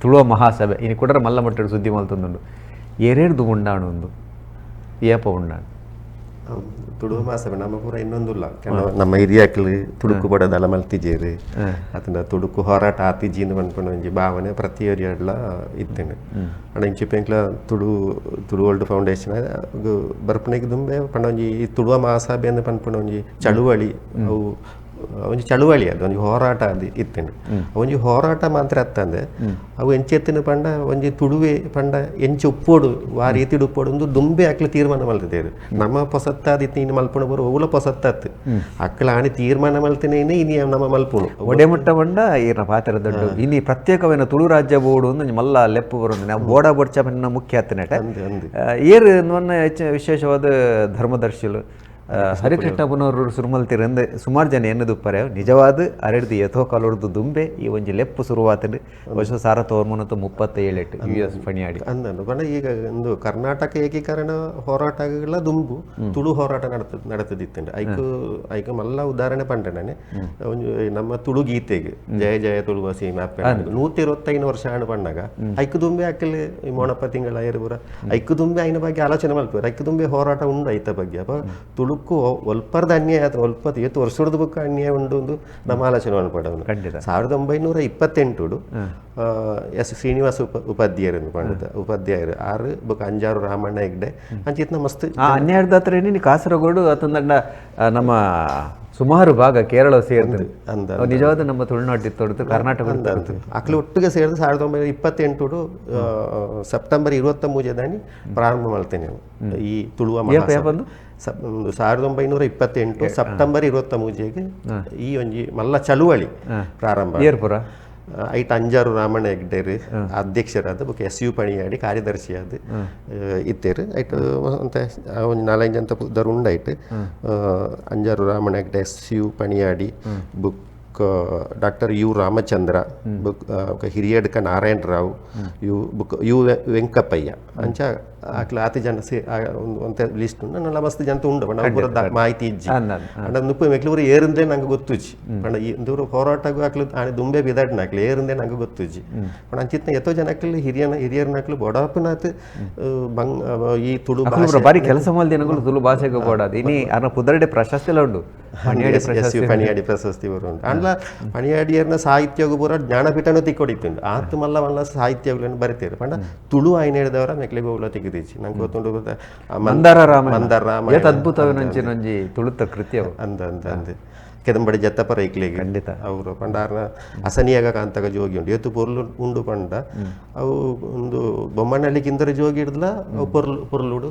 ತುಳುವ ಮಹಾಸಭೆ ಇನ್ನು ಕೂಡ ಮಲ್ಲ ಮಟ್ಟದ ಸುದ್ದಿ ಮಲ್ತೊಂದುಂಡು ಎರೇರ್ದು ಉಂಡಾಣು ಒಂದು ಏಪ ಉಂಡಾಣು ತುಳುವ ಮಹಾಸಭೆ ನಮ್ಮ ಪೂರ ಇನ್ನೊಂದುಲ್ಲ ನಮ್ಮ ಹಿರಿಯಾಕ್ಲು ತುಡುಕು ಬಡದಲ್ಲ ಮಲ್ತಿಜೇರು ಅದನ್ನ ತುಡುಕು ಹೋರಾಟ ಆತಿಜಿ ಅನ್ಕೊಂಡು ಒಂಜಿ ಭಾವನೆ ಪ್ರತಿ ಏರಿಯಾಡ್ಲ ಇತ್ತೇನೆ ಅಣ್ಣ ಇಂಚಿ ಪೆಂಕ್ಲ ತುಳು ವರ್ಲ್ಡ್ ಫೌಂಡೇಶನ್ ಬರ್ಪಣೆಗೆ ದುಂಬೆ ಪಂಡ ಒಂಜಿ ತುಳುವ ಮಹಾಸಭೆ ಅಂತ ಪನ್ಪುಣ ಒಂಜಿ ಚಳುವಳಿ ಅವು ಒಂಜಿ ಚಳುವಳಿ ಅದು ಒಂಜಿ ಹೋರಾಟ ಅದು ಇತ್ತೇನೆ ಒಂಜಿ ಹೋರಾಟ ಮಾತ್ರ ಅತ್ತಂದೆ ಅವು ಎಂಚೆತ್ತಿನ ಪಂಡ ಒಂಜಿ ತುಳುವೆ ಪಂಡ ಎಂಚು ಉಪ್ಪೋಡು ಆ ರೀತಿ ಉಪ್ಪೋಡು ಒಂದು ದುಂಬೆ ಅಕ್ಲು ತೀರ್ಮಾನ ಮಲ್ತಿದ್ದೇರು ನಮ್ಮ ಪೊಸತ್ತಾದಿತ್ತು ಇನ್ನು ಮಲ್ಪುಣ ಬರೋ ಅವಳ ಪೊಸತ್ತಾತ್ತು ಅಕ್ಲ ಆಣಿ ತೀರ್ಮಾನ ಮಲ್ತೇನೆ ಇನಿ ನಮ್ಮ ಮಲ್ಪುಣು ಒಡೆಮುಟ್ಟ ಬಂಡ ಈರ್ನ ಪಾತ್ರ ದೊಡ್ಡ ಇನಿ ಪ್ರತ್ಯೇಕమైన ತುಳು ರಾಜ್ಯ ಬೋರ್ಡು ಒಂದು ಮಲ್ಲ ಲೆಪ್ಪು ಬರೋದು ನಾವು ಬೋಡ ಬೊಡ್ಚ ಮುಖ್ಯ ಆತನಟ ಏರ್ ನನ್ನ ವಿಶೇಷವಾದ ಧರ್ಮದರ್ಶಿಲು ಹರಿಕೃಷ್ಣಪ್ಪನವರು ಸುರುಮಲ್ತಿರಂದು ಸುಮಾರು ಜನ ಎನ್ನದುಪ್ಪರೆ ನಿಜವಾದ ಅರೆಡ್ದು ಯಥೋ ಕಾಲೋರ್ದು ದುಂಬೆ ಈ ಒಂಜಿ ಲೆಪ್ಪು ಶುರುವಾತಂಡು ವರ್ಷ ಸಾರ ತೋರ್ಮನತ್ತು 37 US ಪಣಿಯಾಡಿ ಅಂದನು ಬಣ್ಣ ಈಗ ಒಂದು ಕರ್ನಾಟಕ ಏಕೀಕರಣ ಹೋರಾಟಗಳ ದುಂಬು ತುಳು ಹೋರಾಟ ನಡೆತದಿತ್ತಂಡು ಐಕು ಮಲ್ಲ ಉದಾಹರಣೆ ಪಂಡೆ ನಾನೆ ನಮ್ಮ ತುಳು ಗೀತೆಗೆ ಜಯ ಜಯ ತುಳುವಾಸಿ ಮ್ಯಾಪ್ 125 ವರ್ಷ ಹಣ್ಣು ಪಂಡಾಗ ಐಕು ದುಂಬೆ ಹಾಕಲಿ ಮೋಣಪ್ಪ ತಿಂಗಳ ಏರುಬುರ ಐಕು ದುಂಬೆ ಐನ ಬಗ್ಗೆ ಆಲೋಚನೆ ಮಲ್ಪರು ಐಕು ದುಂಬೆ ಹೋರಾಟ ಉಂಡು ಐತ ಬಗ್ಗೆ ಅಪ್ಪ ತುಳು ಒಲ್ಪರ್ದ ಅನ್ಯಾಯ ಆಯ್ತು ಒಲ್ಪತ್ತು ಇವತ್ತು ವರ್ಷದ ಬುಕ್ ಅನ್ಯಾಯ ಉಂಡು ಒಂದು ನಮ್ಮ ಆಲೋಚನೆ ಅನ್ಪಡವನು 1928 ಎಸ್ ಶ್ರೀನಿವಾಸ ಉಪಾಧ್ಯಾಯರು ಪಂಡಿತ ಉಪಾಧ್ಯಾಯರು 6 ಬುಕ್ ಅಂಜಾರು ರಾಮಣ್ಣ ಹೆಗ್ಡೆ ಅಂಚಿತ್ನ ಮಸ್ತ್ ಹನ್ನೆರಡು ಹತ್ರ ಏನಿ ಕಾಸರಗೋಡು ಅತಂದಂಡ ನಮ್ಮ ಸುಮಾರು ಭಾಗ ಕೇರಳ ಸೇರಿದ್ರು ನಿಜವಾದ ನಮ್ಮ ತುಳುನಾಟಿತ್ತು ತೊಡ್ತು ಕರ್ನಾಟಕ ಅಕ್ಲು ಒಟ್ಟಿಗೆ ಸೇರಿದು 1928 ಸೆಪ್ಟೆಂಬರ್ 23 ಪ್ರಾರಂಭ ಮಾಡ್ತೇನೆ ಈ ತುಳುವ 1928 ಸೆಪ್ಟೆಂಬರ್ 23 ಈ ಒಂಜಿ ಮಲ್ಲ ಚಳುವಳಿ ಪ್ರಾರಂಭ ಐಟ್ ಅಂಜಾರು ರಾಮಣ್ಣ ಹೆಗ್ಡೇರು ಅಧ್ಯಕ್ಷರಾದ ಬುಕ್ SU ಪಣಿಯಾಡಿ ಕಾರ್ಯದರ್ಶಿಯಾದ ಇತ್ತೇರು ಐಟ್ ಅಂತ ಒಂದು 4-5 ಅಂತ ದರು ಉಂಡಾಯ್ತು ಅಂಜಾರು ರಾಮಣ್ಣ ಹೆಗ್ಡೆ SU ಪಣಿಯಾಡಿ ಬುಕ್ ಡಾಕ್ಟರ್ ಯು ರಾಮಚಂದ್ರ ಬುಕ್ ಹಿರಿಯಡ್ಕ ನಾರಾಯಣ ರಾವ್ ಯು ವೆಂಕಪ್ಪಯ್ಯ ಅಂಚ ಆಕ್ಲ ಆತಿ ಜನ ಒಂತ ಲಿಸ್ಟ್ ನನ್ನ ಮಸ್ತ್ ಜನ ಉಂಡು ನಾವು ಪೂರ ಮಾಹಿತಿ ಇಜ್ಜಿ ಅಂಡ ನುಪ್ಪು ಮೆಕ್ಲೂರು ಏರಿಂದೇ ನಂಗೆ ಗೊತ್ತುಜಿ ಪಂಡ ಇಂದೂರು ಹೋರಾಟಗೂ ಆಕ್ಲು ಆನೆ ದುಂಬೆ ಬಿದಾಡ್ನ ಆಕ್ಲು ಏರಿಂದೇ ನಂಗೆ ಗೊತ್ತುಜಿ ಪಂಡ ಅಂಚಿತ್ನ ಎತ್ತೋ ಜನಕ್ಲು ಹಿರಿಯರ್ನಾಕ್ಲು ಬೊಡಾಪನಾತ್ ಈ ತುಳು ಬಾರಿ ಕೆಲಸ ಮಲ್ದಿನಗಳು ತುಳು ಭಾಷೆಗೆ ಬೋಡಾದ ಇನಿ ಅರ್ನ ಪುದರ್ಡೆ ಪ್ರಶಸ್ತಿ ಉಂಡು ಪಣಿಯಾಡಿ ಪ್ರಶಸ್ತಿ ಬರುಂಟು ಅಂಡ್ಲ ಪಣಿಯಾಡಿಯರ್ನ ಸಾಹಿತ್ಯಗೂ ಪೂರ ಜ್ಞಾನಪೀಠನೂ ತಿಕ್ಕೊಡಿತ್ತುಂಡು ಆತು ಮಲ್ಲ ಮಲ್ಲ ಸಾಹಿತ್ಯಗಳನ್ನು ಬರಿತೇರು ಪಂಡ ತುಳು ಐನ ಹಿಡಿದವರ ಮೆಕ್ಲಿಗೆ ಹೋಗ್ಲ ತೆಗೆದಿಚ್ಚಿ ನಂಗೆ ಗೊತ್ತುಂಡು ಮಂದಾರ ರಾಮ ಅದ್ಭುತವಾಗಿ ತುಳುತ ಕೃತ್ಯ ಅಂದ ಕೆದಂಬಡಿ ಜತ್ತಪ್ಪ ರೈಕ್ಲಿಗೆ ಖಂಡಿತ ಅವರು ಪಂಡಾರ್ನ ಅಸನಿಯಾಗ ಕಾಂತಗ ಜೋಗಿ ಉಂಡು ಎತ್ತು ಪೊರ್ಲು ಉಂಡು ಪಂಡ ಅವು ಒಂದು ಬೊಮ್ಮನಹಳ್ಳಿ ಕಿಂದರ ಜೋಗಿ ಹಿಡ್ದಲ ಅವು ಪೊರ್ಲುಡು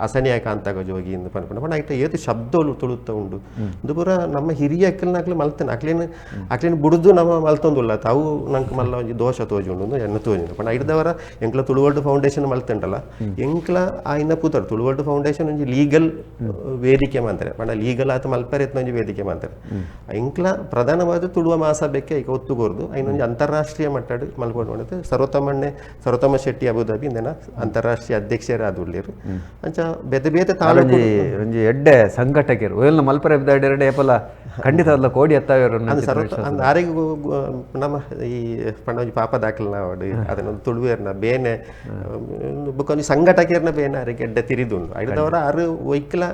ಅಸನಿಯಾಗ ಕಾಂತಗ ಜೋಗಿ ಇಂದು ಪಂಡ ಪಂಡ ಐಟ ಏತು ಶಬ್ದಗಳು ತುಳುತ್ತ ಉಂಡು ಇದು ಪೂರ ನಮ್ಮ ಹಿರಿಯ ಅಕ್ಕಲ್ನಾಕ್ಲು ಮಲ್ತೇನೆ ಅಕ್ಲೇನು ಬುಡ್ದು ನಮ್ಮ ಮಲ್ತೊಂದುಲ್ಲ ಅವು ನಂಗೆ ಮಲ್ಲ ಒಂಜಿ ದೋಷ ತೋಜುಂಡು ಎನ್ನ ತೋಜುಂಡು ಪಂಡ ಹಿಡ್ದವರ ಎಂಕ್ಲ ತುಳು ವರ್ಲ್ಡ್ ಫೌಂಡೇಶನ್ ಮಲ್ತಂಡಲ್ಲ ಎಂಕ್ಲ ಆಯ್ನ ಪೂತರು ತುಳು ವರ್ಲ್ಡ್ ಫೌಂಡೇಶನ್ ಒಂಜಿ ಲೀಗಲ್ ವೇದಿಕೆ ಮಾಡ್ತಾರೆ ಪಂಡ ಲೀಗಲ್ ಆತ ಮಲ್ಪ ಒಂಜಿ ವೇದಿಕೆ ಮಾಡ್ತಾರೆ ಇಂಕ್ಲ ಪ್ರಧಾನವಾದ ತುಳುವ ಮಹಾಸಭೆಗೆ ಈಗ ಒತ್ತುಗೋರ್ದು ಐನೊಂದು ಅಂತಾರಾಷ್ಟ್ರೀಯ ಮಟ್ಟದ ಮಲ್ಕೊಂಡು ಸರೋತಮ್ಮ ಶೆಟ್ಟಿ ಅಬುದಾಬಿ ಇಂದನ ಅಂತಾರಾಷ್ಟ್ರೀಯ ಅಧ್ಯಕ್ಷರಾದುಳ್ಳೇರು ಅಂಚ ಬೇತೆ ಬೇತೆ ತಾಲೂಕು ಒಂಜಿ ಎಡ್ಡೆ ಸಂಘಟಕರು ಒಯ್ಯಲ್ನ ಮಲ್ಪರೆ ಬಿದ್ದಾಡಿರಡೆ ಏಪಲ ಖಂಡಿತ ಅಲ್ಲ ಕೋಡಿ ಎತ್ತಾವರು ಆರೆಗೂ ನಮ್ಮ ಈ ಪಂಡ ಒಂಜಿ ಪಾಪ ದಾಖಲೆ ನಾವಡು ಅದನ್ನೊಂದು ತುಳುವೇರ್ನ ಬೇನೆ ಬುಕ್ಕೊಂಜಿ ಸಂಘಟಕರ್ನ ಬೇನೆ ಆರಿಗೆ ಎಡ್ಡೆ ತಿರಿದುಂಡು ಐದವರ ಆರು ಒಯ್ಕಲ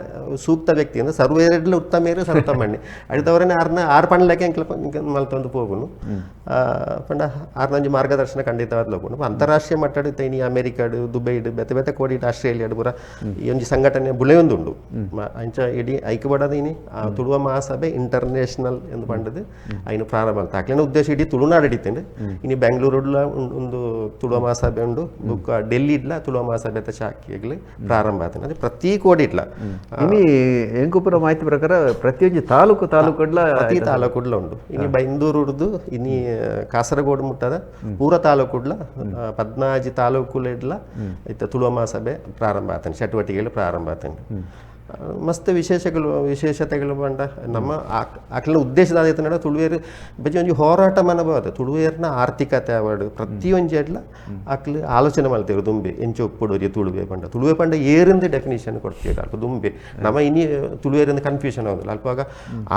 ಸೂಕ್ತ ವ್ಯಕ್ತಿ ಅಂದ್ರೆ ಸರ್ವೇರ್ಲ ಉತ್ತಮ ಸರತಮ್ಮಣ್ಣಿ ಅಡಿದವರೇ ಆರು ಪಂಡ್ಲಕ್ಕೆ ಮಲ್ತೊಂದು ಹೋಗುನು ಪಂಡ ಆರ್ನಂಜಿ ಮಾರ್ಗದರ್ಶನ ಖಂಡಿತವಾದ ಹೋಗುನು ಅಂತಾರಾಷ್ಟ್ರೀಯ ಮಟ್ಟದ ತೈನಿ ಅಮೆರಿಕಾಡು ದುಬೈಡು ಬೆತೆ ಬೆತೆ ಕೋಡಿ ಆಸ್ಟ್ರೇಲಿಯಾಡು ಪೂರ ಈ ಒಂಜಿ ಸಂಘಟನೆ ಬುಳೆಯೊಂದುಂಡು ಅಂಚ ಇಡೀ ಐಕ್ಯಪಡದೀನಿ ತುಳುವ ಮಹಾಸಭೆ ಇಂಟರ್ನ್ಯಾಷನಲ್ ಎಂದು ಪಂಡದು ಐನು ಪ್ರಾರಂಭ ಅಂತ ಆಕ್ಲೇನ ಉದ್ದೇಶ ಇಡೀ ತುಳುನಾಡು ಹಿಡಿತೇನೆ ಇನ್ನು ಬೆಂಗಳೂರುಡ್ಲ ಒಂದು ತುಳುವ ಮಹಾಸಭೆ ಉಂಡು ಬುಕ್ ಡೆಲ್ಲಿ ಇಡ್ಲ ತುಳುವ ಮಹಾಸಭೆ ಶಾಖೆಗಳು ಪ್ರಾರಂಭ ಆತನ ಅದೇ ಪ್ರತಿ ಕೋಡಿ ಇಡ್ಲ ಎಂಕುಪುರ ಮಾಹಿತಿ ಪ್ರಕಾರ ಪ್ರತಿಯೊಂದು ಪ್ರತಿ ತಾಲೂಕುಡ್ಲ ಉಂಡು ಇನ್ನು ಬೈಂದೂರುಡ್ದು ಇನ್ನು ಕಾಸರಗೋಡು ಮುಟ್ಟದ ಪೂರ ತಾಲೂಕುಡ್ಲ 14 ತಾಲೂಕುಲಿಡ್ಲ ತುಳುವ ಮಹಾಸಭೆ ಪ್ರಾರಂಭ ಆತನ ಚಟುವಟಿಕೆಗಳು ಪ್ರಾರಂಭ ಆತನ ಮಸ್ತ್ ವಿಶೇಷತೆಗಳು ಬಂಡ ನಮ್ಮ ಆಕಲಿನ ಉದ್ದೇಶದ ಆದಿತ್ತ ತುಳುವೇರು ಬಜ್ಜಿ ಒಂಜಿ ಹೋರಾಟ ಮನೋಭಾವ ತುಳುವೇರ್ನ ಆರ್ಥಿಕತೆ ಅವಾರ್ಡ್ ಪ್ರತಿಯೊಂದು ಎಡ್ಲ ಆಕಲು ಆಲೋಚನೆ ಮಾಡ್ತೇವೆ ದುಂಬೆ ಎಂಚು ಒಪ್ಪುಡೋರಿ ತುಳುವೆ ಪಂಡ ಏರಿಂದ ಡೆಫಿನಿಷನ್ ಕೊಡ್ತೀವಿ ಅಲ್ಪ ದುಂಬೆ ನಮ್ಮ ಇನಿ ತುಳುವೇರಿಂದ ಕನ್ಫ್ಯೂಷನ್ ಆಗೋದಿಲ್ಲ ಅಲ್ಪಾಗ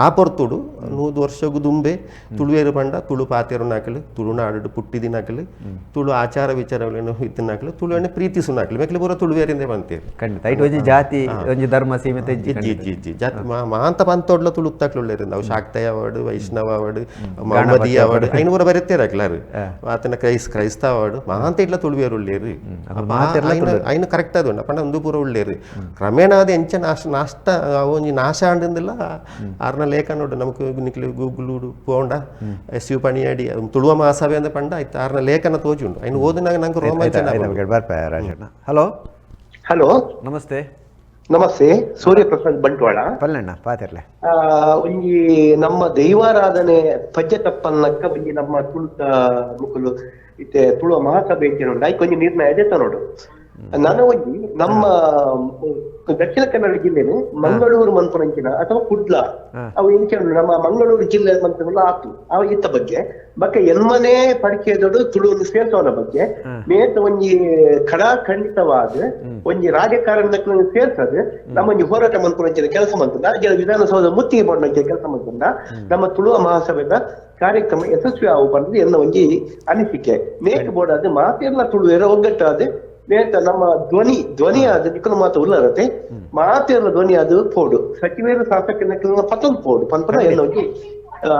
ಆ ಪೊರ್ತುಡು 100 ವರ್ಷಗೂ ದುಂಬೆ ತುಳುವೇರು ಪಂಡ ತುಳು ಪಾತೆರು ನಾಕಲು ತುಳುನಾಡು ಪುಟ್ಟಿದಿ ನಾಕಲು ತುಳು ಆಚಾರ ವಿಚಾರಗಳನ್ನು ಇತ್ತು ನಾಕಲು ತುಳುವಣ್ಣೆ ಪ್ರೀತಿಸು ನಾಕಲು ಮೇಕಲು ಪೂರ ತುಳುವೇರಿಂದ ಬಂತೇವೆ ಖಂಡಿತ ಜಾತಿ ಒಂಜಿ ಧರ್ಮ ಸೀಮಿತ ಜಾತಿ ಮಾಂತ ಪಂತೋಡ್ಲ ತುಳುಕ್ತಾಕ್ಲುಳ್ಳೇರಿಂದ ಅವು ಶಾಕ್ತಯ ಅವಾರ್ಡ್ ವೈಷ್ಣವ ಅವಾರ್ಡ್ ಮೊಹಮ್ಮದೀಯ ಅವಾರ್ಡ್ ಐನೂರ ಬರೀತೇರ ಅಕ್ಲಾರು ಆತನ ಕ್ರೈಸ್ತವ ಅವಾರ್ಡ್ ಮಾಂತ ಇಟ್ಲ ತುಳುವೇರು ಉಳ್ಳೇರು ಐನು ಕರೆಕ್ಟ್ ಅದು ಪಂಡ ಒಂದು ಪೂರ ಉಳ್ಳೇರು ಕ್ರಮೇಣ ಅದು ಎಂಚ ನಾಷ್ಟ ಒಂಜಿ ನಾಶ ಅಂಡಿಂದಿಲ್ಲ ಆರ್ನ ಲೇಖ ನೋಡು ನಮಕ್ ನಿಕ್ಲು ಗೂಗಲ್ ಪೋಂಡ SU ಪಣಿಯಾಡಿ ತುಳುವ ಮಹಾಸಭೆ ಅಂತ ಪಂಡ ಆಯ್ತು ಆರ್ನ ಲೇಖನ ತೋಜುಂಡು ಐನು ಓದಿನಾಗ ನಂಗೆ ರೋಮಾಂಚನ. ಹಲೋ ಹಲೋ ನಮಸ್ತೆ. ನಮಸ್ತೆ, ಸೂರ್ಯಪ್ರಸಾದ್ ಬಂಟ್ವಾಳ ಪಲ್ಲಣ್ಣ ಪಾತಿರ್ಲೆ ಒಂಜಿ ನಮ್ಮ ದೈವಾರಾಧನೆ ಪಜ್ಜೆ ತಪ್ಪನ್ನಕ್ಕ ಒಂಜಿ ನಮ್ಮ ತುಳುತ ಮುಕ್ಕಲು ಇತ್ತೆ ತುಳುವ ಮಹಾಸಭೆ ಉಂಟು ಆಯ್ಕೆ ಒಂಜಿ ನಿರ್ಣಯ ಅದೇತ ನೋಡು. ನಾನು ಒಂಜಿ ನಮ್ಮ ದಕ್ಷಿಣ ಕನ್ನಡ ಜಿಲ್ಲೆನು ಮಂಗಳೂರು ಮಂತ್ರಂಚಿನ ಅಥವಾ ಕುಡ್ಲ ಅವು ಇಂಚೆ ನಮ್ಮ ಮಂಗಳೂರು ಜಿಲ್ಲೆ ಮಂತ್ರಲ್ಲ ಆತು ಅವ ಇತ್ತ ಬಗ್ಗೆ ಎನ್ಮನೆ ಪರಿಚಯದೋಡು ತುಳುವನ್ನು ಸೇರ್ಸೋನ ಬಗ್ಗೆ ಮೇತ ಒಂಜಿ ಖಂಡಿತವಾದ ಒಂಜಿ ರಾಜಕಾರಣ ಸೇರ್ಸದು ನಮ್ಮ ಒಂಜಿ ಹೋರಾಟ ಮಂತ್ರಂಚಿನ ಕೆಲಸ ಮಂತ್ರದ ವಿಧಾನಸೌಧ ಮುತ್ತಿಗೆ ಬಂಡ ಕೆಲಸ ಮಂತ್ರದ ನಮ್ಮ ತುಳುವ ಮಹಾಸಭೆದ ಕಾರ್ಯಕ್ರಮ ಯಶಸ್ವಿ ಆಗು ಬಂದು ಎನ್ನ ಒಂಜಿ ಅನಿಸಿಕೆ ಮೇಕ್ ಬೋರ್ಡ್ ಮಾತೆಲ್ಲ ತುಳುವೇರ ಒಗ್ಗಟ್ಟಾದ ನೇತ ನಮ್ಮ ಧ್ವನಿ ಆದ ನಿಕ್ಕಲು ಮಾತು ಉಳ್ಳರತೆ ಮಾತೆಲ್ಲ ಧ್ವನಿ ಅದು ಪೋಡು ಸಚಿವರು ಶಾಸಕ ಪತಂದು ಪೋಡು ಪಂಪನ ಎಲ್ಲ ಹೋಗಿ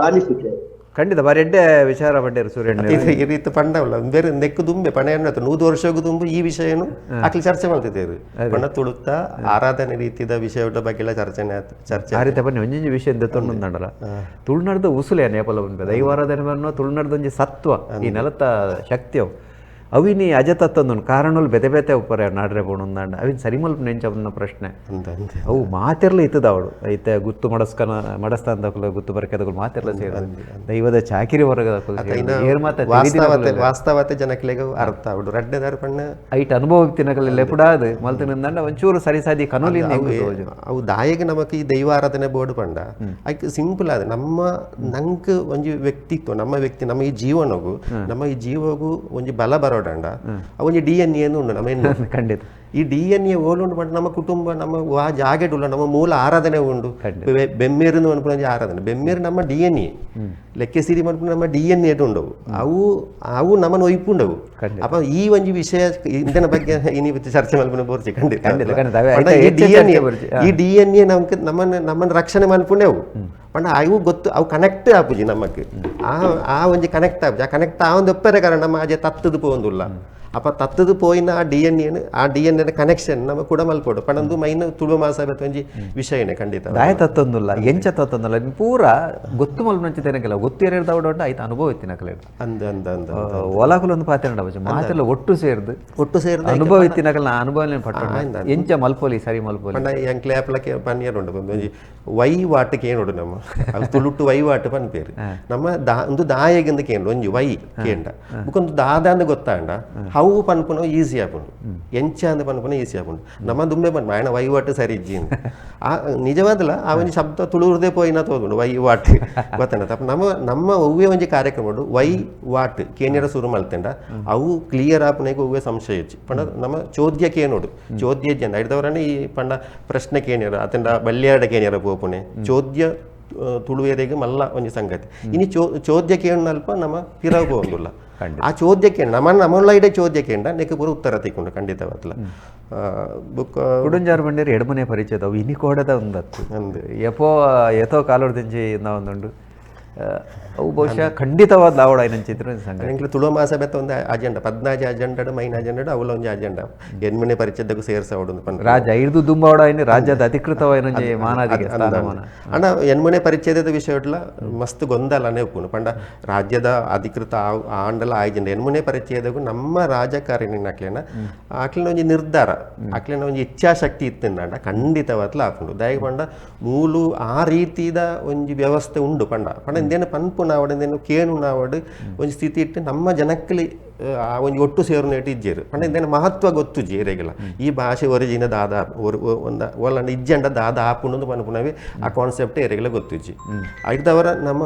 ಅನಿಸಿಕೆ ಖಂಡಿತ ಬಾರಿ ಎಡ್ಡೆ ವಿಚಾರ ಪಡ್ಡೇರು ಸೂರ್ಯಣ್ಣ ಈ ರೀತಿ ಪಂಡವಲ್ಲ ಬೇರೆ ನೆಕ್ಕು ದುಂಬೆ ಪಣ ಎಣ್ಣೆ 100 ವರ್ಷಗೂ ದುಂಬು ಈ ವಿಷಯನು ಆಕಲಿ ಚರ್ಚೆ ಮಾಡ್ತಿದ್ದೇವೆ ಪಣ ತುಳುತ್ತ ಆರಾಧನೆ ರೀತಿಯ ವಿಷಯದ ಬಗ್ಗೆ ಎಲ್ಲ ಚರ್ಚೆ ಆ ರೀತಿ ಬನ್ನಿ ಒಂಜಿ ವಿಷಯ ತೊಂದಲ್ಲ ತುಳುನಾಡ್ದ ಉಸುಲೆ ನೇಪಾಳ ಬಂದ ದೈವಾರಾಧನೆ ಬನ್ನೋ ತುಳುನಾಡ್ದ ಒಂಜಿ ಸತ್ವ ಈ ನೆಲತ ಶಕ್ತಿಯವು ಅವಿನಿ ಅಜತತ್ತೊಂದು ಕಾರಣಗಳು ಬೆತೆ ಬೆತೆ ಉಪ್ಪರ ನಾಡ್ರೆ ಬೋಣಂದಾಂಡ ಅವಿನ ಸರಿ ಮಲ್ಪ ನೆಂಚವನ್ನ ಪ್ರಶ್ನೆ ಅವು ಮಾತೆರ್ಲ ಇತ್ತದವಳು ಐತೆ ಗುತ್ತು ಮಡಸ್ತಾಂದಕ್ಕಲು ಗುತ್ತು ಬರಕದಗಳು ಮಾತೆರ್ಲ ಸೇರ ದೈವದ ಚಾಕಿರಿ ವರ್ಗದ ವಾಸ್ತವತೆ ಜನಕ್ಲೆಗ ಅರ್ಥ ಅವಡು ರಡ್ಡೆದಾರ ಪಣ್ಣ ಐಟ್ ಅನುಭವ ತಿನ್ನಕಲೆಲ್ಲ ಎಪ್ಪಡಾದು ಮಲ್ತಿನಿಂದ ಒಂಚೂರು ಸರಿ ಸಾದಿ ಕನೋಲಿಂದ ಅವು ದಾಯಿಗೆ ನಮಕ್ ಈ ದೈವಾರಾಧನೆ ಬೋರ್ಡ್ ಪಂಡ ಐಕ್ ಸಿಂಪಲ್ ಆದ ನಮ್ಮ ನಂಕ್ ಒಂಜಿ ವ್ಯಕ್ತಿತ್ವ ನಮ್ಮ ಈ ಜೀವನಗೂ ನಮ್ಮ ಈ ಜೀವಗೂ ಒಂಜಿ ಬಲ ಬರೋಡಂಡ ಒಂಜಿ DNA ಉಂಡು ನಮ್ಮ ಖಂಡಿತ ಈ DNA ಓಲುಂಡು ಬಟ್ ನಮ್ಮ ಕುಟುಂಬ ನಮ್ಮ ವಾ ಜಾಗೆಡುಲ್ಲ ನಮ್ಮ ಮೂಲ ಆರಾಧನೆ ಉಂಡು ಬೆಮ್ಮೇರಿನ ಅನ್ಪುಣಿ ಆರಾಧನೆ ಬೆಮ್ಮೇರು ನಮ್ಮ DNA ಲೆಕ್ಕ ಸಿರಿ ಮನ್ಪುಣ ನಮ್ಮ DNA ಉಂಡವು ಅವು ನಮ್ಮನ್ನು ಒಯ್ಪುಂಡವು ಅಪ್ಪ ಈ ಒಂಜಿ ವಿಷಯ ಇಂದನ ಬಗ್ಗೆ ಇನಿ ಚರ್ಚೆ ಮಲ್ಪುಣ ಬೋರ್ಚಿ ಖಂಡಿತ ಈ DNA ನಮ್ಮನ್ನ ರಕ್ಷಣೆ ಮಲ್ಪುಣೆವು ಪಂಡ ಅವು ಗೊತ್ತು ಅವು ಕನೆಕ್ಟ್ ಆಪುಜಿ ನಮಕ್ ಆ ಒಂಜಿ ಕನೆಕ್ಟ್ ಆಪುಜಿ ಆ ಕನೆಕ್ಟ್ ಆವೊಂದು ಒಪ್ಪರೆ ಕಾರಣ ನಮ್ಮ ಆಜೆ ತತ್ತದು ಪೋಂದುಲ್ಲ ಅಪ್ಪ ತತ್ತದು ಪೋಯಿನ ಆ DNA ಕನೆಕ್ಷನ್ ನಮ್ಮ ಕೂಡ ಮಲ್ಪೋಡು ಪಂಡಂದು ಮೈನ ತುಳು ಮಾಸ ಒಂಜಿ ವಿಷಯನೇ ಖಂಡಿತ ದಾಯ ತತ್ತೊಂದುಲ್ಲ ಎಂಚ ತತ್ತೊಂದುಲ್ಲ ಪೂರ ಗೊತ್ತು ಮಲ್ಪನಂಚಿತೇನಕ್ಕೆಲ್ಲ ಗೊತ್ತು ಏರಿರ್ದವಡ ಆಯ್ತು ಅನುಭವ ಇತ್ತಿನಕಲೆ ಅಂದ ಒಲಾಕುಲೊಂದು ಪಾತ್ರೆ ಮಾತೆಲ್ಲ ಒಟ್ಟು ಸೇರ್ದು ಅನುಭವ ಇತ್ತಿನಕಲ್ಲ ಅನುಭವ ಪಟ್ಟ ಎಂಚ ಮಲ್ಪೋಲಿ ಸರಿ ಮಲ್ಪೋಲಿ ಪಂಡ ಎಂಕ್ಲೆ ಆಪ್ಲಕ್ಕೆ ಪನ್ಯರ್ ಉಂಡು ಒಂಜಿ ವೈವಾಟಕ್ಕೆ ಏನೋಡು ನಮ್ಮ ಅದು ತುಳುಟ್ಟು ವೈವಾಟು ಪನ್ಪೇರು ನಮ್ಮ ಒಂದು ದಾಯಗಿಂದ ಕೇಂದ್ರ ಒಂಜಿ ವೈ ಕೇಂದ್ರ ಬುಕ್ಕೊಂದು ದಾದ ಗೊತ್ತಾಂಡ ಅವು ಪನ್ಪುನ ಈಸಿ ಆಪುಂಡು ಎಂಚ ಅಂದ ಪನ್ಪುನ ಈಸಿ ಆಪುಂಡು ನಮ್ಮ ದುಮ್ಮೆ ಪನ್ಪು ಆಯನ ವೈವಾಟು ಸರಿ ಇಜ್ಜಿ ಆ ನಿಜವಾದಲ್ಲ ಆ ಒಂಜಿ ಶಬ್ದ ತುಳುರ್ದೇ ಪೋಯಿನ ತೋದುಂಡು ವೈವಾಟ್ ಗೊತ್ತಾಂಡ ತಪ್ಪ ನಮ್ಮ ಒವ್ವೇ ಒಂಜಿ ಕಾರ್ಯಕ್ರಮ ಉಂಡು ವೈವಾಟ್ ಕೇನ್ಯರ ಸುರು ಮಲ್ತೆಂಡ ಅವು ಕ್ಲಿಯರ್ ಆಪುನೆಗೆ ಒವ್ವೇ ಸಂಶಯ ಇಜ್ಜಿ ಪಂಡ ನಮ್ಮ ಚೋದ್ಯ ಕೇನೋಡು ಚೋದ್ಯ ಜನ ಹಿಡ್ದವರನ್ನ ಈ ಪಂಡ ಪ್ರಶ್ನೆ ಕೇನ್ಯರ ಅತಂಡ ಬಲ್ಯಾಡ ಕೇನ್ಯರ ಪೋಪುನೆ ಚೋದ್ಯ ತುಳುವೇರಿಗೆ ಮಲ್ಲ ಒಂಜಿ ಸಂಗತಿ ಇನಿ ಚೋದ್ಯ ಕೇಣ ಅಲ್ಪ ನಮ್ಮ ಪಿರವು ಪೋಂದುಲ್ಲ ಆ ಚೋದ್ಯಕ್ಕೆ ನಮ್ಮಲ್ಲ ಇಡೇ ಚೋದ್ಯಕ್ಕೆ ನೆಕ್ ಪೂರ ಉತ್ತರ ತಿಕ್ಕೊಂಡು ಖಂಡಿತವಾಗ್ಲ ಬುಕ್ ಕುಡುಂಜಾರು ಬಂಡೇರು ಎಡಮನೆ ಪರಿಚಯದ ಅವು ಇನಿ ಕೋಡದ ಒಂದತ್ತು ಎತೋ ಕಾಲೋಡ್ದಿಂಚಿ ಒಂದುಂಡು ಅವು ಬಹುಶಃ ಖಂಡಿತವಾದ ಲಾವಡ ಚಿತ್ರ ಸಂಘ ತುಳು ಮಾಸ ಬೆತ್ತ ಒಂದು ಅಜೆಂಡ 14 ಅಜೆಂಡ ಮೈನ್ ಅಜೆಂಡ ಅವಳ ಒಂದು ಅಜೆಂಡ ಎನ್ಮನೆ ಪರಿಚಯದಕ್ಕೂ ಸೇರ್ಸವಡು ರಾಜ್ಯ ಐದು ದುಂಬಾವಡ ರಾಜ್ಯದ ಅಧಿಕೃತವಾದ ಮಾನಾದಿಗೆ ಅಣ್ಣ ಎನ್ಮನೆ ಪರಿಚಯದ ವಿಷಯ ಮಸ್ತ್ ಗೊಂದಲನೇ ಉಪ್ಪುನು ಪಂಡ ರಾಜ್ಯದ ಅಧಿಕೃತ ಆಂಡಲ ಆಯ್ಜೆಂಡ ಎನ್ಮನೆ ಪರಿಚಯದಾಗೂ ನಮ್ಮ ರಾಜಕಾರಣಿ ಆಕ್ಲಿನ ಒಂಜಿ ನಿರ್ಧಾರ ಆಕ್ಲಿನ ಒಂಜಿ ಇಚ್ಛಾಶಕ್ತಿ ಇತ್ತಿಂದ ಖಂಡಿತವಾದ್ಲ ಹಾಕೊಂಡು ದಯಗೆ ಪಂಡ ಮೂಲು ಆ ರೀತಿದ ಒಂಜಿ ವ್ಯವಸ್ಥೆ ಉಂಡು ಪಂಡ ಇಂದೇನು ಪನ್ಪು ನಾವಡು ಇಂದೇನು ಕೇಣು ನಾವಡು ಒಂದು ಸ್ಥಿತಿ ಇಟ್ಟು ನಮ್ಮ ಜನಕ್ಕಲಿ ಆ ಒಂದು ಒಟ್ಟು ಸೇರುನೇಟ್ ಇಜ್ಜೇರು ಪಂಡ ಇಂದೇನ ಮಹತ್ವ ಗೊತ್ತು ಜೇರೆಗೆಲ್ಲ ಈ ಭಾಷೆ ಒರಿಜಿನ ದಾದ ಒಲ್ಲ ಇಜ್ಜಂಡ ದಾದ ಆಪುಂಡು ಪನ್ಪುನವೇ ಆ ಕಾನ್ಸೆಪ್ಟ್ ಏರೆಗೆಲ್ಲ ಗೊತ್ತಿಜ್ಜಿ ಐದವರ ನಮ್ಮ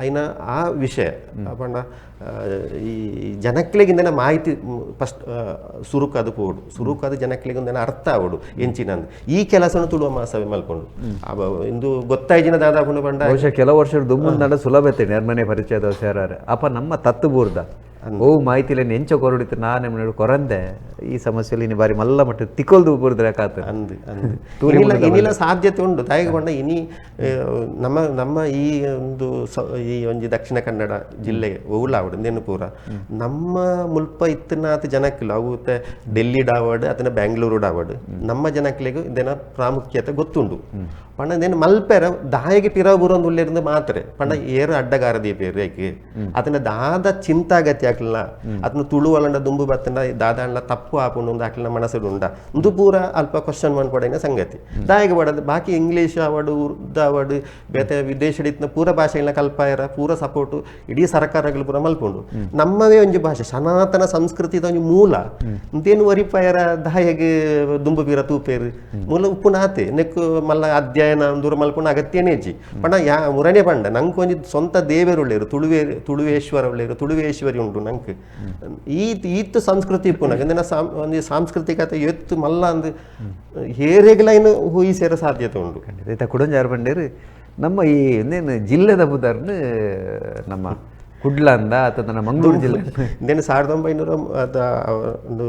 ಐನ ಆ ವಿಷಯ ಪಂಡ ಈ ಜನಕ್ಲೆಗಿಂದನ ಮಾಹಿತಿ ಫಸ್ಟ್ ಸುರುಕಾದು ಪೋಡು ಸುರುಕಾದು ಜನಕ್ಲೆಗಿಂದನ ಅರ್ಥ ಆವಡು ಎಂಚಿನಂದು ಈ ಕೆಲಸವನ್ನು ತುಳುವ ಮಾಸವೇ ಮಲ್ಕೊಂಡು ಇಂದು ಗೊತ್ತಾಯ್ಜಿನ ದಾದ ಪುಂಡು ಪಂಡ ಬಹುಶಃ ಕೆಲವು ವರ್ಷ ದುಮ್ಮಂದಂಡ ಸುಲಭತೆ ನೆರ್ಮನೆ ಪರಿಚಯದ ಸೇರಾರೆ ಅಪ್ಪ ನಮ್ಮ ತತ್ತು ಬೂರ್ದ ಓ ಮಾಹಿತಿಲೆ ನೆಂಚ ಕೊರಡಿತು ನಾನು ಕೊರಂದೆ ಈ ಸಮಸ್ಯೆಯಲ್ಲಿ ಇನ್ನು ಬಾರಿ ಮಲ್ಲ ಮಟ್ಟ ತಿಕ್ಕೊಲ್ದು ಬೂರ್ದ್ರೆ ಕಾತು ಅಂದು ಇನ್ನಿಲ್ಲ ಸಾಧ್ಯತೆ ಉಂಟು ತಾಯಿಗೆ ಬಂಡ ಇನಿ ನಮ್ಮ ಈ ಒಂದು ಈ ಒಂಜಿ ದಕ್ಷಿಣ ಕನ್ನಡ ಜಿಲ್ಲೆಗೆ ಓಲಾವಡು ಇಂದೇನು ಪೂರ ನಮ್ಮ ಮುಲ್ಪ ಇತ್ತನಾತ್ ಜನಕ್ಕಿಲ್ಲ ಅವು ಡೆಲ್ಲಿ ಡಾವಡ್ ಅಥವಾ ಬ್ಯಾಂಗ್ಳೂರು ಡಾವಡ್ ನಮ್ಮ ಜನಕ್ಲೆಗೂ ಇದೇನ ಪ್ರಾಮುಖ್ಯತೆ ಗೊತ್ತುಂಡು ಪಂಡ ಇದೇನು ಮಲ್ಪೆರ ದಾಯಿಗೆ ಪಿರವ ಬುರೊಂದು ಉಳ್ಳಿರಿಂದ ಮಾತ್ರ ಪಂಡ ಏರು ಅಡ್ಡಗಾರದಿ ಪೇರು ಏಕೆ ಅದನ್ನ ದಾದ ಚಿಂತಾಗತಿ ಹಾಕ್ಲಿಲ್ಲ ಅದನ್ನ ತುಳುವಲಂಡ ದುಂಬು ಬತ್ತಂಡ ದಾದ ತಪ್ಪು ಆಪುಂಡು ಒಂದು ಹಾಕ್ಲಿನ ಮನಸ್ಸು ಉಂಡ ಒಂದು ಪೂರ ಅಲ್ಪ ಕ್ವಶನ್ ಮಾಡ್ಕೊಡಿನ ಸಂಗತಿ ದಾಯಿಗೆ ಬಡದು ಬಾಕಿ ಇಂಗ್ಲೀಷ್ ಅವಡು ಉರ್ದು ಅವಡು ಬೇತೆ ವಿದೇಶಡಿತ್ನ ಪೂರ ಭಾಷೆಗಳನ್ನ ಕಲ್ಪಾಯರ ಪೂರ ಸಪೋರ್ಟು ಇಡೀ ಸರ್ಕಾರಗಳು ಪೂರ ಮಲ್ಪುಂಡು ನಮ್ಮವೇ ಒಂಜಿ ಭಾಷೆ ಸನಾತನ ಸಂಸ್ಕೃತಿದ ಒಂದು ಮೂಲ ಅಂತೇನು ವರಿಪಾಯರ ದಾಯಿಗೆ ದುಂಬು ಪೀರ ತೂಪೇರು ಮೂಲ ಉಪ್ಪು ನಾತೆ ನೆಕ್ಕು ಮಲ್ಲ ಅಧ್ಯಾಯನ ದೂರ ಮಲ್ಪುಂಡು ಅಗತ್ಯನೇ ಇಜ್ಜಿ ಪಂಡ ಮುರನೇ ಪಂಡ ನಂಗೆ ಒಂಜಿ ಸ್ವಂತ ದೇವರು ಉಳ್ಳೇರು ತುಳುವೇಶ್ವರ ಉಳ್ಳೇರು ತುಳುವೇಶ್ವರಿ ಉಂಟು ನಂಗೆ ಈತ್ ಸಂಸ್ಕೃತಿ ಇಪ್ಪುನಾಗ ಒಂದು ಸಾಂಸ್ಕೃತಿಕತೆ ಎತ್ತು ಮಲ್ಲ ಅಂದು ಹೇರೆಗಳೇನು ಊಹಿಸೇರ ಸಾಧ್ಯತೆ ಉಂಟು ಖಂಡಿತ ಕುಡಂಜಾರು ಬಂಡೇರು ನಮ್ಮ ಈ ಇನ್ನೇನು ಜಿಲ್ಲೆದ ಬುದರ್ನು ನಮ್ಮ ಕುಡ್ಲಂದ ಅಥವಾ ನನ್ನ ಮಂಗಳೂರು ಜಿಲ್ಲೆ ಇಂದೇನು 1900 ಒಂದು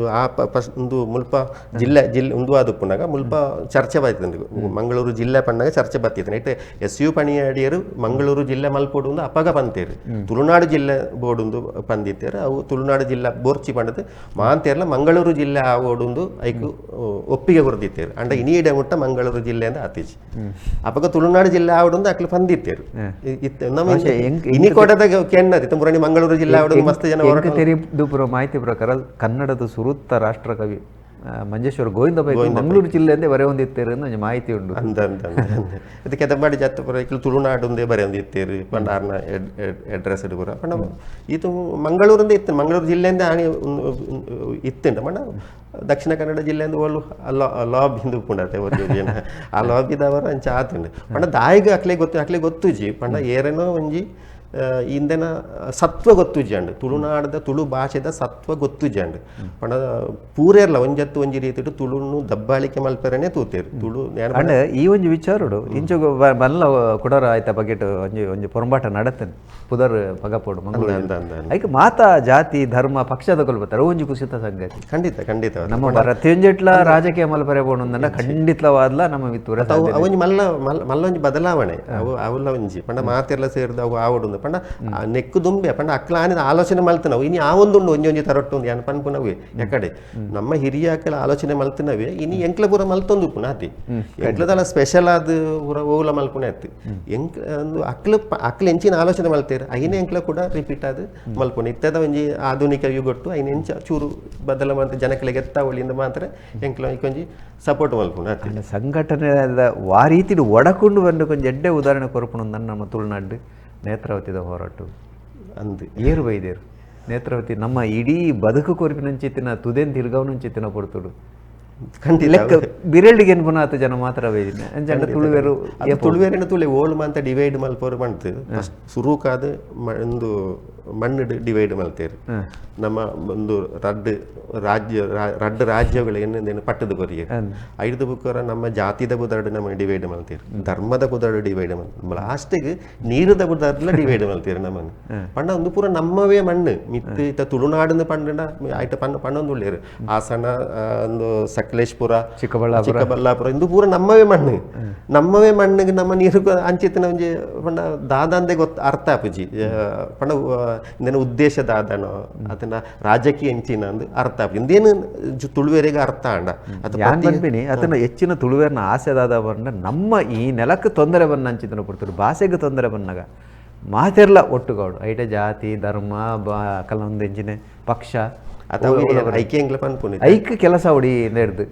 ಒಂದು ಮುಲ್ಪ ಜಿಲ್ಲೆ ಒಂದು ಆದುಪ್ಪುನಾಗ ಮುಲ್ಪ ಚರ್ಚೆ ಬಾಯ್ತಂದು ಮಂಗಳೂರು ಜಿಲ್ಲೆ ಪಣ್ಣಾಗ ಚರ್ಚೆ ಬತ್ತಿತ್ತು ನೈಟ್ SU ಪಣಿಯಾಡಿಯರು ಮಂಗಳೂರು ಜಿಲ್ಲೆ ಮಲ್ಪೋಡು ಒಂದು ಅಪಗ ಪಂತೇರು ತುಳುನಾಡು ಜಿಲ್ಲೆ ಬೋಡುಂದು ಪಂದಿತ್ತೇರು ಅವು ತುಳುನಾಡು ಜಿಲ್ಲೆ ಬೋರ್ಚಿ ಪಂಡದು ಮಾಂತೇರ್ಲ ಮಂಗಳೂರು ಜಿಲ್ಲೆ ಆವೋಡುಂದು ಐಕು ಒಪ್ಪಿಗೆ ಕೊರ್ದಿತ್ತೇರು ಅಂಡ ಇನಿಯಡೆ ಮುಟ್ಟ ಮಂಗಳೂರು ಜಿಲ್ಲೆ ಅಂತ ಆತೀಚಿ ಅಪಗ ತುಳುನಾಡು ಜಿಲ್ಲೆ ಆವಡುಂದು ಅಕ್ಲು ಪಂದಿತ್ತೇರು ನಮ್ಮ ಇನಿ ಕೊಡದ ಕೆಣ್ಣ ಮುರಣಿ ಮಂಗಳೂರು ಜಿಲ್ಲೆ ಮಸ್ತ್ ಜನ ತೆರಿದು ಮಾಹಿತಿ ಪ್ರಕಾರ ಕನ್ನಡದ ಸುರುತ್ತ ರಾಷ್ಟ್ರಕವಿ ಮಂಜೇಶ್ವರ ಗೋವಿಂದ ಬೈ ಮಂಗಳೂರು ಜಿಲ್ಲೆಯಿಂದ ಬರೆ ಹೊಂದಿತ್ತೇರು ಅನ್ನೋ ಮಾಹಿತಿ ಉಂಟು ಇದು ಕೆದಮಾಡಿ ಜತ್ತಪುರ ಇಕ್ಲು ತುಳುನಾಡು ಬರೆ ಹೊಂದಿತ್ತೇರು ಪಂಡಾರ್ನ ಅಡ್ರೆಸ್ ಇಡುಪುರ ಪಂಡ ಇದು ಮಂಗಳೂರಿಂದ ಇತ್ತು ಮಂಗಳೂರು ಜಿಲ್ಲೆಯಿಂದ ಹಾನಿ ಇತ್ತುಂಟ ಪಂಡ ದಕ್ಷಿಣ ಕನ್ನಡ ಜಿಲ್ಲೆಯಿಂದ ಓಲು ಲಾಬ್ ಹಿಂದು ಪುಂಡತೆ ಜನ ಆ ಲಾಬಿದವರ ಅಂಚ ಆತುಂಡು ಪಂಡ ದಾಯಿಗೆ ಅಕ್ಲೆ ಗೊತ್ತುಜಿ ಪಂಡ ಏರೇನೋ ಒಂಜಿ ಇಂದೆನ ಸತ್ವ ಗೊತ್ತುಜಂಡು ತುಳುನಾಡದ ತುಳು ಭಾಷೆದ ಸತ್ವ ಗೊತ್ತುಜಂಡು ಪಂಡ ಪೂರೇರ್ಲ ಒಂಜತ್ತು ಒಂಜಿ ರೀತಿ ತುಳುನು ದಬ್ಬಾಳಿಕೆ ಮಲ್ಪೆರನೆ ತೂತೇರು ತುಳು ಅಂಡ್ ಈ ಒಂಜಿ ವಿಚಾರಡು ಇಂಚು ಬಲ್ಲ ಕುಡರ ಆಯ್ತ ಬಗೆಟ್ ಒಂಜಿ ಒಂಜಿ ಪೊರಂಬಾಟ ನಡತೇನೆ ಪುದರ್ ಪಗಪೋಡು ಮಂಗಳೂರು ಐಕ್ ಮಾತಾ ಜಾತಿ ಧರ್ಮ ಪಕ್ಷದ ಕೊಲ್ಬತ್ತಾರೆ ಒಂಜಿ ಕುಸಿತ ಸಂಗತಿ ಖಂಡಿತ ನಮ್ಮ ಪ್ರತಿಯೊಂಜಿಟ್ಲ ರಾಜಕೀಯ ಮಲ್ಪರೆ ಬೋಡು ಖಂಡಿತವಾದ್ಲ ನಮ್ಮ ಮಿತ್ತೂರ ಅವೊಂಜಿ ಮಲ್ಲೊಂಜಿ ಬದಲಾವಣೆ ಅವುಲ್ಲ ಒಂಜಿ ಪಂಡ ಮಾತೆರ್ಲ ಸೇರಿದ ಅವು ಆವಡು ಪಂಡ ನೆಕ್ಕು ದುಂಬೆ ಪಂಡ ಅಕ್ಲ ಆನಿದ ಆಲೋಚನೆ ಮಲ್ತನವು ಇನಿ ಆ ಒಂದುಂಡು ಒಂಜೊಂಜಿ ತರೊಟ್ಟು ಒಂದು ಏನು ಪನ್ಪುನವೇ ಯಾಕಡೆ ನಮ್ಮ ಹಿರಿಯಾಕಲ ಆಲೋಚನೆ ಮಲ್ತಿನವೇ ಇನಿ ಎಂಕ್ಲ ಪೂರ ಮಲ್ತೊಂದು ಪುನಾತಿ ಎಂಕ್ಲದಲ್ಲ ಸ್ಪೆಷಲ್ ಆದ ಪೂರ ಓಲ ಮಲ್ಪುನ ಎತ್ತು ಒಂದು ಅಕ್ಲ ಎಂಚಿನ ಆಲೋಚನೆ ಮಲ್ತೇರು ಐನೇ ಎಂಕ್ಲ ಕೂಡ ರಿಪೀಟ್ ಆದ ಮಲ್ಪುನ ಇತ್ತದ ಒಂಜಿ ಆಧುನಿಕ ಯುಗೊಟ್ಟು ಐನ ಎಂಚ ಚೂರು ಬದಲ ಮಂತ ಜನಕಲೆಗೆ ಎತ್ತಾವಳಿಯಿಂದ ಮಾತ್ರ ಎಂಕ್ಲ ಇಕೊಂಜಿ ಸಪೋರ್ಟ್ ಮಲ್ಪುನ ಸಂಘಟನೆದ ವಾ ರೀತಿ ಒಡಕೊಂಡು ಬಂದು ಕೊಂಚ ಎಡ್ಡೆ ಉದಾಹರಣೆ ಕೊರಪುಣ ನಮ್ಮ ತುಳುನಾಡು ನೇತ್ರಾವತಿದ ಹೋರಾಟ ಅಂದು ಏರು ಬೈದೇರು ನೇತ್ರಾವತಿ ನಮ್ಮ ಇಡೀ ಬದುಕು ಕೊರಿಪಿನಂಚಿತ್ತಿನ ತುದೇನ್ ತಿರ್ಗಾವನಂಚಿತ್ತಿನ ಪೊರ್ತುಡು ಲೆಕ್ಕ ಬಿರಳಿಗೆ ಪುನಾತ ಜನ ಮಾತ್ರ ಬೈದಿನ ಅಂಚಂಡ ತುಳುವೇರು ತುಳುವೇರಿನ ತುಳು ಓಳು ಮಂತ ಡಿವೈಡ್ ಮಲ್ಪೋರು ಬಂತು ಸುರುಕಾದ ಒಂದು ಮಣ್ಣು ಡಿವೈಡ್ ಮಲ್ತೇರು ನಮ್ಮ ಒಂದು ರಡ್ಡು ರಾಜ್ಯಗಳು ಏನೇನು ಪಟ್ಟದ ಕೊರಿಯ ಐದು ಬುಕ್ಕರ ನಮ್ಮ ಜಾತಿದ ಬುದರ್ಡು ನಮ್ಮ ಡಿವೈಡ್ ಮಲ್ತೇರು ಧರ್ಮದ ಬುದರ್ಡು ಡಿವೈಡ್ ಮಲ್ತ ಲಾಸ್ಟಿಗೆ ನೀರದ ಬುದರ್ಲ ಡಿವೈಡ್ ಮಲ್ತೇರು ನಮ್ಮನ್ನು ಪಂಡ ಒಂದು ಪೂರ ನಮ್ಮವೇ ಮಣ್ಣು ಮಿತ್ತು ಇತ್ತ ತುಳುನಾಡಿನ ಪಂಡ ಆಯ್ತ ಪಣ್ಣೊಂದು ಉಳ್ಳೇರು ಹಾಸನ ಒಂದು ಸಕಲೇಶ್ಪುರ ಚಿಕ್ಕಬಳ್ಳಾಪುರ ಇಂದು ಪೂರ ನಮ್ಮವೇ ಮಣ್ಣಿಗೆ ನಮ್ಮ ನೀರು ಅಂಚಿತ್ತಿನ ಒಂಜಿ ಪಂಡ ದಾದಂದೆ ಅರ್ಥ ಆಪುಜಿ ಪಂಡ ಇಂದೇನು ಉದ್ದೇಶ ದಾದನೋ ಅದನ್ನ ರಾಜಕೀಯ ಎಂಚಿನ ಅಂದು ಅರ್ಥ ಆಪು ಇಂದೇನು ತುಳುವೇರಿಗೆ ಅರ್ಥ ಅಂಡ ಬಂದ್ಬಿನಿ ಅದನ್ನ ಹೆಚ್ಚಿನ ತುಳುವೇರ್ನ ಆಸೆ ದಾದ ಬಂಡ ನಮ್ಮ ಈ ನೆಲಕ್ಕೆ ತೊಂದರೆ ಬನ್ನ ಅಂಚಿತನ ಪಡ್ತಾರೆ ಭಾಷೆಗೆ ತೊಂದರೆ ಬನ್ನಾಗ ಮಾತೆರ್ಲ ಒಟ್ಟುಗೌಡು ಐಟೆ ಜಾತಿ ಧರ್ಮ ಕೆಲವೊಂದು ಎಂಚಿನ ಪಕ್ಷ ಅಥವಾ ಐಕ್ಯಂಗ್ಲ ಪನ್ಪುನಿ ಐಕ್ಯ ಕೆಲಸ ಹೊಡಿ ನಡೆದು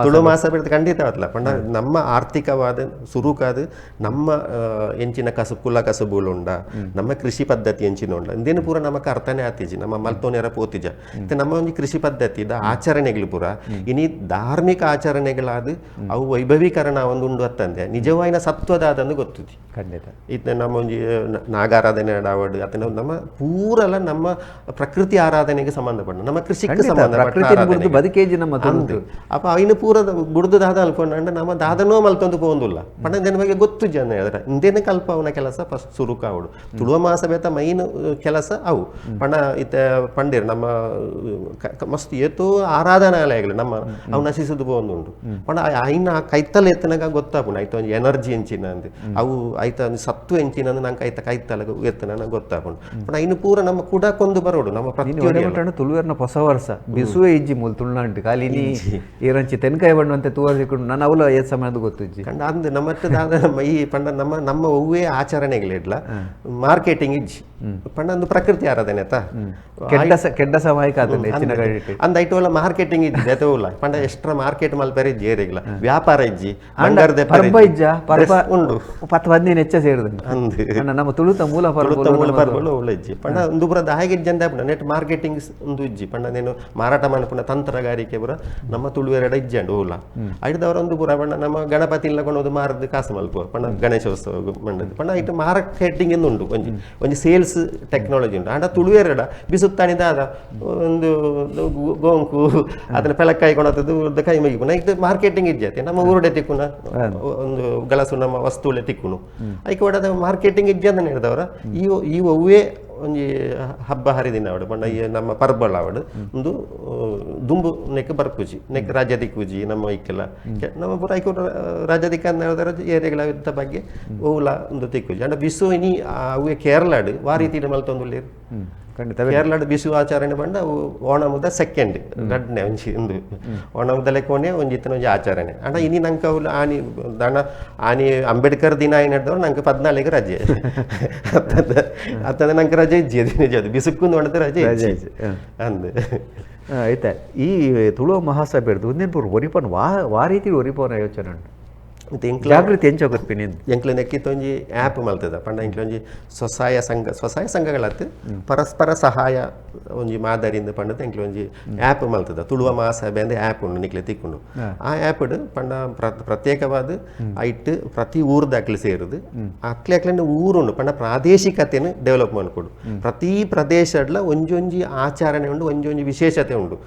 ತುಳು ಮಾಸ ಬಿಡ್ದು ಖಂಡಿತವಲ್ಲ ಪಂಡ ನಮ್ಮ ಆರ್ಥಿಕವಾದ ಸುರುಕಾದ ನಮ್ಮ ಎಂಚಿನ ಕುಲ ಕಸಬುಲು ಉಂಡ ನಮ್ಮ ಕೃಷಿ ಪದ್ಧತಿ ಎಂಚಿನ ಉಂಡ ಇಂದೇನು ಪೂರ ನಮಕ್ ಅರ್ಥನೇ ಆತಿಜಿ ನಮ್ಮ ಮಲ್ತೋನೆರ ಪೋತಿಜ ನಮ್ಮ ಒಂದು ಕೃಷಿ ಪದ್ಧತಿದ ಆಚರಣೆಗಳು ಪೂರ ಇನಿ ಧಾರ್ಮಿಕ ಆಚರಣೆಗಳಾದ ಅವು ವೈಭವೀಕರಣ ಒಂದು ಉಂಡು ಅತ್ತಂದೆ ನಿಜವಾಯಿನ ಸತ್ವದಾದಂದು ಗೊತ್ತಿದೆ ಖಂಡಿತ ಇದು ನಮ್ಮ ಒಂದು ನಾಗಾರಾಧನೆ ಆಡಾವಡು ಅಥವಾ ನಮ್ಮ ಪೂರಲ್ಲ ನಮ್ಮ ಪ್ರಕೃತಿ ಆರಾಧನೆಗೆ ಸಂಬಂಧಪಟ್ಟ ನಮ್ಮ ಕೃಷಿಗೆ ಸಂಬಂಧಪಟ್ಟ ಬದುಕೇಜಿ ನಮ್ಮ ಅಪ್ಪ ಅವಿನ ಪೂರದ ಬುಡ್ದು ದಾದ ಅನ್ಕೊಂಡ ನಮ್ಮ ದಾದನೋ ಮಲ್ತೊಂದು ಪೋಂದಿಲ್ಲ ಪಂಡ ಇಂದಿನ ಬಗ್ಗೆ ಗೊತ್ತು ಜನ ಹೇಳಿದ್ರೆ ಇಂದೇನೆ ಕಲ್ಪ ಅವನ ಕೆಲಸ ಫಸ್ಟ್ ಸುರುಕಾವಡು ತುಳುವ ಮಾಸ ಬೇತ ಮೈನ್ ಕೆಲಸ ಅವು ಪಂಡ ಇತ್ತ ಪಂಡಿರ್ ನಮ್ಮ ಮಸ್ತ್ ಏತೋ ಆರಾಧನಾಲಯಗಳು ನಮ್ಮ ಅವು ನಶಿಸುದು ಪೋಂದುಂಡು ಪಂಡ ಐನ ಕೈತಲ್ ಎತ್ತನಾಗ ಗೊತ್ತಾಪುಣ ಆಯ್ತು ಒಂದು ಎನರ್ಜಿ ಎಂಚಿನ ಅಂದು ಅವು ಆಯ್ತ ಸತ್ವ ಎಂಚಿನ ನಂಗೆ ಆಯ್ತ ಕೈತಲಗ ಎತ್ತನ ಗೊತ್ತಾಪುಂಡು ಪಂಡ ಐನು ಪೂರ ನಮ್ಮ ಕುಡಕೊಂದು ಬರೋಡು ನಮ್ಮ ಪ್ರತಿಯೊಂದು ತುಳುವೆರ್ನ ಹೊಸ ವರ್ಷ ಬಿಸುವೆ ಇಜ್ಜಿ ಮೂಲ ತುಳುನಾಡು ಕಾಲಿನಿ ಈರಂಚಿ ತೆನ್ಕಾಯಿ ಬಣ್ಣಂತೆ ತೂವರ್ಸಿಕೊಂಡು ನಾನು ಅವಲ ಏತ್ ಸಮಯ ಗೊತ್ತಿಜ್ಜಿ ಕಂಡ ಅಂದು ನಮ್ಮ ಈ ಪಂಡ ನಮ್ಮ ಒವ್ವೇ ಆಚರಣೆಗಳಿಡ್ಲ ಮಾರ್ಕೆಟಿಂಗ್ ಇಜ್ಜಿ ಪಂಡ ಒಂದು ಪ್ರಕೃತಿ ಆರಾಧನೆ ಆಯ್ತಾ ಕೆಡ್ಡ ಸಮಯ ಅಂದ ಐಟೋಲ ಮಾರ್ಕೆಟಿಂಗ್ ಇಜ್ಜಿ ಅತೋಲ್ಲ ಪಂಡ ಎಷ್ಟ್ರ ಮಾರ್ಕೆಟ್ ಮಲ್ಪೆರೆ ಇಜ್ಜಿ ಏರಿಗ್ಲ ವ್ಯಾಪಾರ ಇಜ್ಜಿ ಬಂಗಾರದ ಉಂಡು 10-15 ಹೆಚ್ಚ ಸೇರಿದ ನಮ್ಮ ತುಳುತ ಮೂಲ ಪರ್ಬಲು ಒಳ್ಳೆ ಇಜ್ಜಿ ಪಂಡ ಒಂದು ಪುರ ದಾಯಿಗೆ ಇಜ್ಜಂದ ನೆಟ್ ಮಾರ್ಕೆಟಿಂಗ್ ಒಂದು ಇಜ್ಜಿ ಪಂಡ ನೀನು ಮಾರಾಟ ಮನ್ಪುನ ತಂತ್ರಗಾರಿಕೆ ಪುರ ನಮ್ಮ ತುಳುವೆರಡ ಇಜ್ಜಂಡು ಓಲ ಐದವರ ಒಂದು ಪುರ ಪಂಡ ನಮ್ಮ ಗಣಪತಿ ಕೊಂಡು ಮಾರದು ಕಾಸು ಮಲ್ಪ ಪಂಡ ಗಣೇಶೋತ್ಸವ ಮಂಡದು ಪಂಡ ಐಟು ಮಾರ್ಕೆಟಿಂಗ್ ಎಂದು ಉಂಟು ಒಂಜಿ ಸೇಲ್ಸ್ ಟೆಕ್ನಾಲಜಿ ಉಂಟು ಅಂಡ ತುಳುವೆರಡ ಬಿಸುತ್ತಾನಿದ ಅದ ಒಂದು ಗೋಂಕು ಅದನ್ನ ಪೆಲಕ್ಕಾಯಿ ಕೊಣತದ್ದು ಕೈ ಮಗಿಪುನ ಇದು ಮಾರ್ಕೆಟಿಂಗ್ ಇಜ್ಜತೆ ನಮ್ಮ ಊರುಡೆ ತಿಕ್ಕುನ ಒಂದು ಗಲಸು ನಮ್ಮ ವಸ್ತುಲೆ ತಿಕ್ಕುನು ಐಕೆ ಒಡದ ಮಾರ್ಕೆಟಿಂಗ್ ಇಜ್ಜಂದ ಹೇಳಿದವರ ಈ ಒವ್ವೇ ಒಂಜಿ ಹಬ್ಬ ಹರಿದಿನ ಅವಡು ಪಂಡ ನಮ್ಮ ಪರ್ಬಳ ಅವಡು ಒಂದು ದುಂಬು ನೆಕ್ ಬರ್ಪುಜಿ ನೆಕ್ ರಾಜ್ಯ ದಿಕ್ಕುಜಿ ನಮ್ಮ ಐಕೆಲ್ಲ ನಮ್ಮ ಪೂರ ಐಕೆ ರಾಜ್ಯ ದಿಕ್ಕ ಅಂತ ಹೇಳಿದ್ರೆ ಏರಿಯಾಗಳ ಬಗ್ಗೆ ಓಲ ಒಂದು ತಿಕ್ಕುಜಿ ಅಂಡ ಬಿಸು ಇನಿ ಅವೇ ಕೇರಳಡು ವಾ ರೀತಿ ಮಲ್ತೊಂದು ಕೇರಳದ ಬಿಸು ಆಚರಣೆ ಬಂಡ ಓಣಮುದ ಸೆಕೆಂಡ್ ಗಡ್ನೆ ಒಂಜಿ ಒಂದು ಓಣಮುದ ಲೆಕ್ಕೊಂಡೆ ಒಂಜಿತ್ತಿನ ಒಂಜಿ ಆಚರಣೆ ಅಂಡ ಇನಿ ನಂಗೆ ಅವ್ಲು ಆನಿ ಅಂಬೇಡ್ಕರ್ ದಿನ ಏನು ಹೇಳಿದವ್ರು ನಂಗೆ 14ಗೆ ರಜೆ ಅತ್ತಂದ್ರೆ ನಂಗೆ ರಜೆ ಇಜ್ಜಿ ಅದು ನಿಜ ಅದು ಬಿಸುಕ್ಕೊಂದು ಹೊಡೆದ ರಜೆ ಅಂದು ಆಯ್ತಾ ಈ ತುಳುವ ಮಹಾಸಭೆ ಹಿಡಿದು ಒಂದೇನು ಪೂರ ಒರಿಪನ್ ವಾ ರೀತಿ ಒರಿಪವನ ಯೋಚನೆ ಉಂಟು ಜಾಗೃತಿ ಹೆಂಚೋಗೊತ್ತೀನಿ ಎಂಕ್ಲೆ ನೆಕ್ಕಿತ್ತೊಂಜಿ ಆ್ಯಪ್ ಮಲ್ತದ ಪಂಡ ಎಂಕ್ಲೊಂಜಿ ಸ್ವಸಹಾಯ ಸಂಘಗಳತ್ತು ಪರಸ್ಪರ ಸಹಾಯ ಒಂಜಿ ಮಾದರಿಯಿಂದ ಪಂಡದ ಎಂಕ್ಲೊಂಜಿ ಆ್ಯಪ್ ಮಲ್ತದ ತುಳುವ ಮಹಾಸಭೆ ಅಂದ್ರೆ ಆ್ಯಪ್ ಉಂಡು ನಿಕ್ಲೆ ತಿಕ್ಕೊಂಡು ಆ ಆ್ಯಪ್ ಪಂಡ ಪ್ರತ್ಯೇಕವಾದ ಐಟ್ ಪ್ರತಿ ಊರ್ದ ಅಕ್ಲೆ ಸೇರುದು ಅಕ್ಲೆ ಊರುಂಡು ಪಂಡ ಪ್ರಾದೇಶಿಕತೆಯನ್ನು ಡೆವಲಪ್ ಮಾಡ್ಕೊಡು ಪ್ರತಿ ಪ್ರದೇಶಡ್ಲ ಒಂಜೊಂಜಿ ಆಚರಣೆ ಉಂಡು ಒಂಜೊಂಜಿ ವಿಶೇಷತೆ ಉಂಡು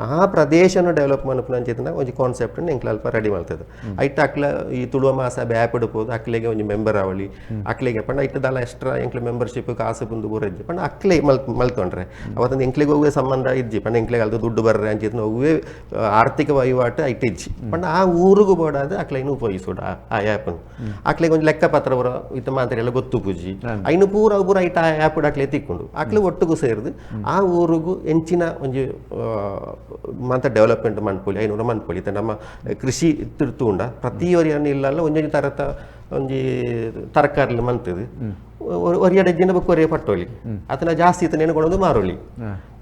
ಆ ಪ್ರದೇಶನ ಡೆವಲಪ್ ಮಾಡ್ಪುನ ಒಂಜಿ ಕಾನ್ಸೆಪ್ಟ್ ಎಂಕ್ಲೆ ಅಲ್ಪ ರೆಡಿ ಮಾಡ್ತದೆ ಐಟ್ ಅಕ್ಲ ಈ ತುಳುವ ಮಾಸಭೆ ಆ್ಯಪ್ ಇಡ್ಬೋದು ಅಕ್ಲೆಗೆ ಒಂಜಿ ಮೆಂಬರ್ ಅವಳಿ ಅಕ್ಲೆಗೆ ಪಂಡ ಇಟ್ಟದಲ್ಲ ಎಕ್ಸ್ಟ್ರಾ ಎಂಕ್ಲೆ ಮೆಂಬರ್ಶಿಪ್ ಕಾಸು ಬಂದು ಬೂರಜ್ಜಿ ಪಂಡ ಅಕ್ಲೆ ಮಲ್ತೊಂಡ್ರೆ ಅವತ್ತೊಂದು ಎಂಕ್ಲೆಗೆ ಹೋಗುವ ಸಂಬಂಧ ಇಜ್ಜಿ ಪಂಡ ಎಂಕ್ಲೆಗೆ ಅಲ್ದು ದುಡ್ಡು ಬರ್ರೆ ಅಂಚಿತ್ ಹೋಗುವೆ ಆರ್ಥಿಕ ವಹಿವಾಟು ಐಟ್ ಇಜ್ಜಿ ಪಂಡ ಆ ಊರಿಗೂ ಬೋಡಾದ ಅಕ್ಲೆನು ಉಪಯೋಗಿಸೋಡು ಆ ಆ್ಯಪನ್ನು ಅಕ್ಲೆಗೆ ಒಂದು ಲೆಕ್ಕ ಪತ್ರ ಬರೋ ಇತ್ತ ಮಾತ್ರ ಎಲ್ಲ ಗೊತ್ತು ಪೂಜಿ ಐನು ಪೂರ ಐಟ್ ಆ ಆ್ಯಪ್ ಅಕ್ಲೆ ತಿಕ್ಕೊಂಡು ಅಕ್ಲೆ ಒಟ್ಟಿಗೂ ಸೇರಿದು ಆ ಊರಿಗೂ ಎಂಚಿನ ಒಂಜಿ ಮಾತ ಡೆವಲಪ್ಮೆಂಟ್ ಮನ್ಪೊಲಿ ಐನೂರ ಮನ್ಪೊಲಿ ನಮ್ಮ ಕೃಷಿ ತಿರ್ತು ಉಂಡ ಪ್ರತಿ ಒರಿಯನ್ನ ಇಲ್ಲಲ್ಲ ಒಂಜೊಂಜಿ ತರತ ಒಂಜಿ ತರಕಾರಿ ಮಂತದು ಒರಿಯಡೆ ಜಿನ ಬುಕ್ ಒರಿಯ ಪಟ್ಟೋಲಿ ಅದನ್ನ ಜಾಸ್ತಿ ಇತ್ತು ನೆನಕೊಳೋದು ಮಾರೋಲಿ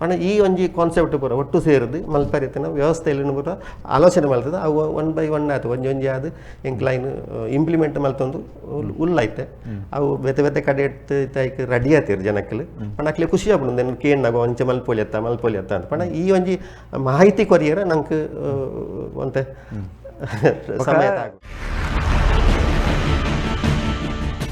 ಪಣ ಈ ಒಂಜಿ ಕಾನ್ಸೆಪ್ಟ್ ಪೂರ ಒಟ್ಟು ಸೇರಿದು ಮಲ್ಪರಿತನ ವ್ಯವಸ್ಥೆಯಲ್ಲಿ ಪೂರ ಆಲೋಚನೆ ಮಲ್ತದ ಅವು 1 by 1 ಆಯ್ತು ಒಂಜೊಂಜಿ ಆದ ಎಂಕ್ಲೈನ್ ಇಂಪ್ಲಿಮೆಂಟ್ ಮಲ್ತೊಂದು ಉಲ್ಲೈತೆ ಅವು ಬೇತೆ ಬೇತೆ ಕಡೆ ಇತ್ತು ರೆಡಿ ಆಯ್ತಿರು ಜನಕ್ಕಲು ಪಣ ಅಕ್ಲೆ ಖುಷಿ ಆಗ್ಬಿಡು ನನ್ನ ಕೇಳಿನಾಗ ಒಂಚೆ ಮಲ್ಪೊಲಿ ಅತ್ತ ಅಂತ ಪಣ ಈ ಒಂಜಿ ಮಾಹಿತಿ ಕೊರಿಯರ ನಂಗೆ ಒಂತೆ ಸಮಯ